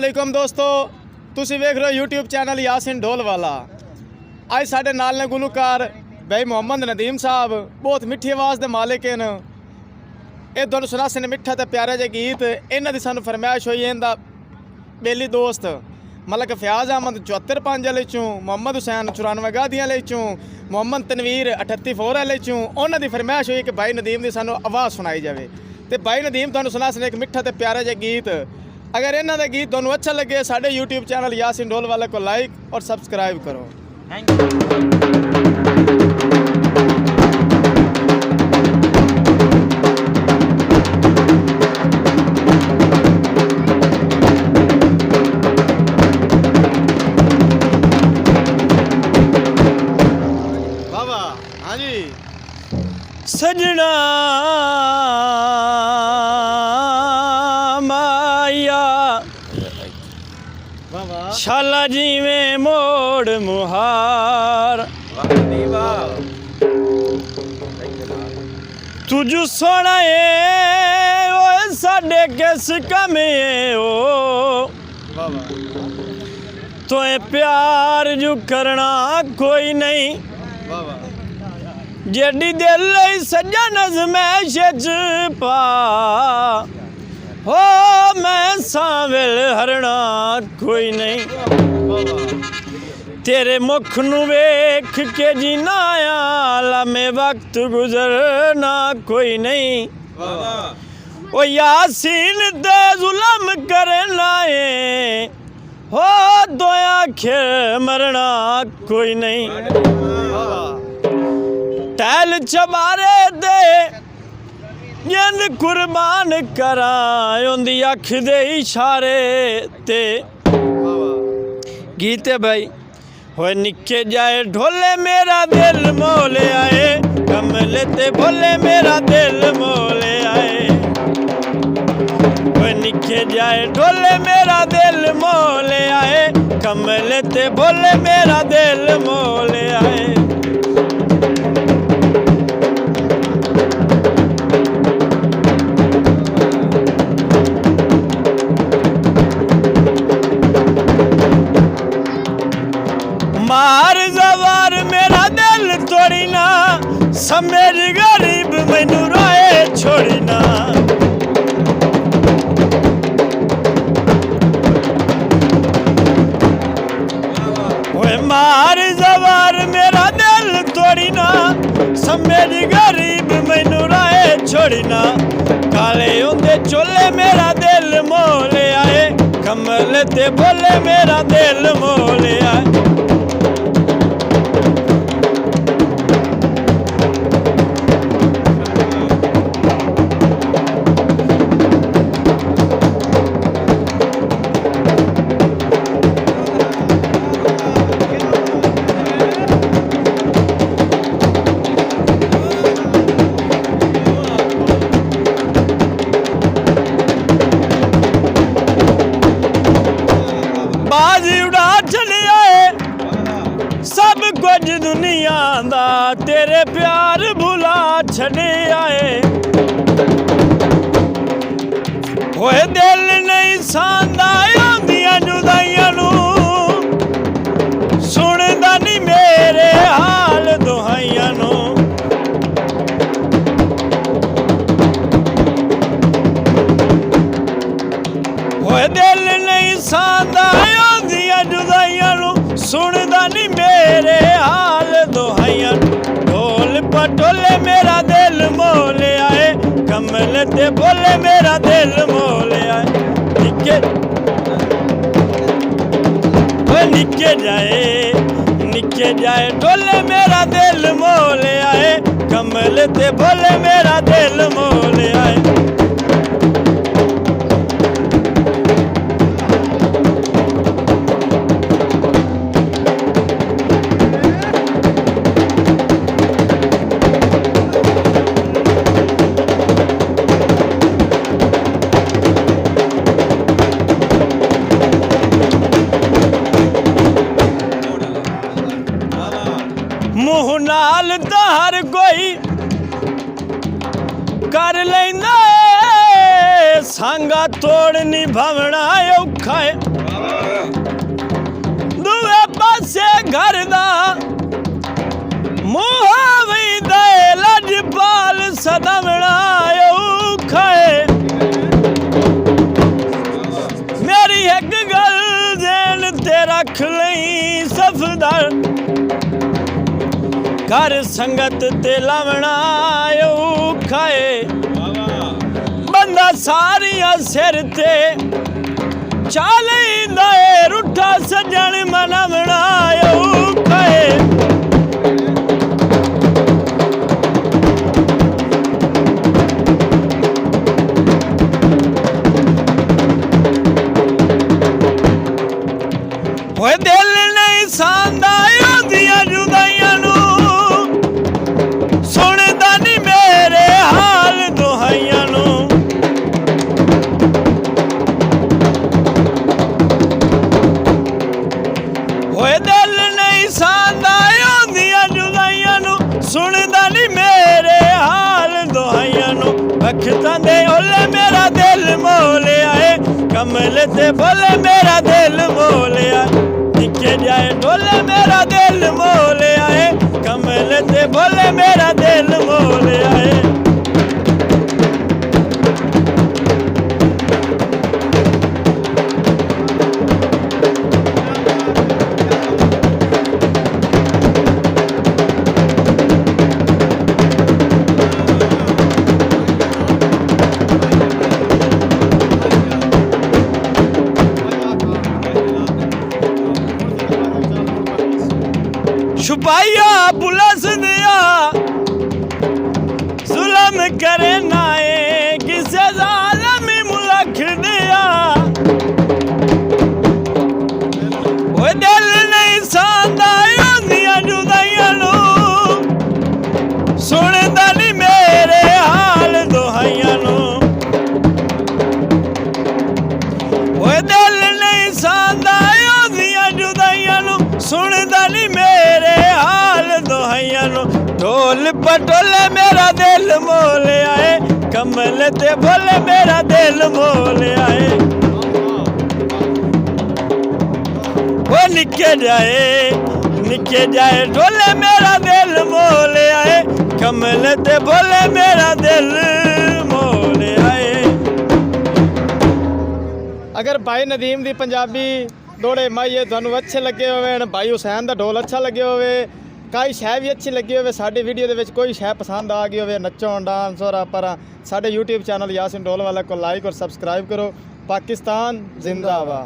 वालेकुम दोस्तों, तुसी वेख रहे हो यूट्यूब चैनल यासिन ढोलवाला। आज साढ़े नाल ने गुलकार भाई मोहम्मद नदीम साहब, बहुत मिठी आवाज़ के मालिक हैं। ये तुहानू सुनासे ने मिठा तो प्यारा जे गीत। इन्हां दी सानू फरमाइश हुई इंदा बेली दोस्त मलक फयाज अहमद 74 वाले चूँ, मोहम्मद हुसैन 94 गादियाँ ले चूँ, मोहम्मद तनवीर 38 वाले चूँ। उन्हां दी फरमाइश हुई कि भाई नदीम की सानू आवाज़ सुनाई जाए। तो भाई नदीम तुहानू सुनासे एक मिठा तो प्यारा जे गीत। अगर इन्हों का गीत तुहानू अच्छा लगे, साढ़े यूट्यूब चैनल यासिन ढोलवाला को लाइक और सब्सक्राइब करो। बाबा हाँ जी। सजना शाला जीवें मोड़ मुहार, तुझ सोना ओ साडे किस कम ओ, तो प्यार जो करना कोई नहीं। जेडी दिल सजा नज़मैश पा हो, मैं साविल हरना कोई नहीं। तेरे मुख नू वेख के जीना आया, में वक्त गुजरना कोई नहीं। ओ यासीन दे जुल्म करना है हो, दो आखिर मरना कोई नहीं। टहल चबारे दे जिंद कुर्बान करा, उंदी अख दे इशारे ते गीत है भाई। होए निके जाए ढोले मेरा दिल मोले आए, कमले ते भोले मेरा दिल मोले आए। होए निके जाए ढोले मेरा दिल मोले आए, कमले ते भोले मेरा दिल मोले आए। मार जवार मेरा दिल तोड़ी ना, समेर गरीब मैनू रोए छोड़ी ना। ओए मार जवार मेरा दिल तोड़ी ना, समेर गरीब मैनू रोए छोड़ी ना। काले उंदे चोले मेरा दिल मोले आए, कमल ते बोले मेरा दिल मोले आए। बाजी उड़ा चले आए सब कुछ दुनिया दा, तेरे प्यार भुला छड़े आए। होए दिल नहीं सांदा आंदियां जुदाइयां नू, सुनदा नहीं मेरे हाल दुहाइयां नू। होए दिल नहीं सांदा जुदाइयां नू, सुनदा नहीं मेरे हाल दुहाइयां। ढोल पटोले मेरा दिल मोले आए, कमल ते बोले मेरा दिल मोले आए। निके जाए ढोले मेरा दिल मोले आए, कमल ते बोले मेरा दिल मोले आए। मुँह नाल तो हर कोई कर लेंदा, सांगा तोड़ निभावना औखा है। घर दा मुहा वैंदा है लजपाल सदमना औखा है मेरी एक गल देन ते रख लई सफदर घर संगत ते लावना औखा है बंदा सारिया सिर ते चालींदा है रुठा सजन मनवना औखा है होए दिल नहीं सांदा ओदियां जुदाइयां नू सुनदा नी मेरे हाल दुहाइयां नू होए दिल नहीं सांदा ओदियां जुदाइयां नू सुनदा नी मेरे हाल दुहाइयां नू वक्तां दे ओले मेरा दिल मोलिया है कमल ते बोले मेरा दिल मोलिया निके जाए ढोले मेरा दिल मोले आए कमल ते बोले मेरा दिल मोले आए छुपाइया पुलिस दिया जुल्म करे नाए किसे जालिम मुलख दिया वो दिल नहीं सांदा ओदियां जुदाइयां नू सुनदा नी मेरे हाल दुहाइयां नू वो दिल नहीं सांदा ओदियां जुदाइयां नू सुनदा नी मेरे हाल दुहाइयां नू ढोल पटोले मेरा दिल मोले आए कमल ते बोले मेरा दिल मोले आए वो निके जाए ढोले मेरा दिल मोले आए कमल ते बोले मेरा दिल मोले आए अगर भाई नदीम दी पंजाबी दोड़े माइए थानू अच्छे लगे होवे भाई हुसैन दा ढोल अच्छा लगे होवे कई शै भी अच्छी लगी होवे साडी वीडियो दे विच कोई शै पसंद आ गई होवे नच्चों डांस और पर साडे YouTube चैनल यासिन ढोल वाला को लाइक और सब्सक्राइब करो। पाकिस्तान जिंदाबाद।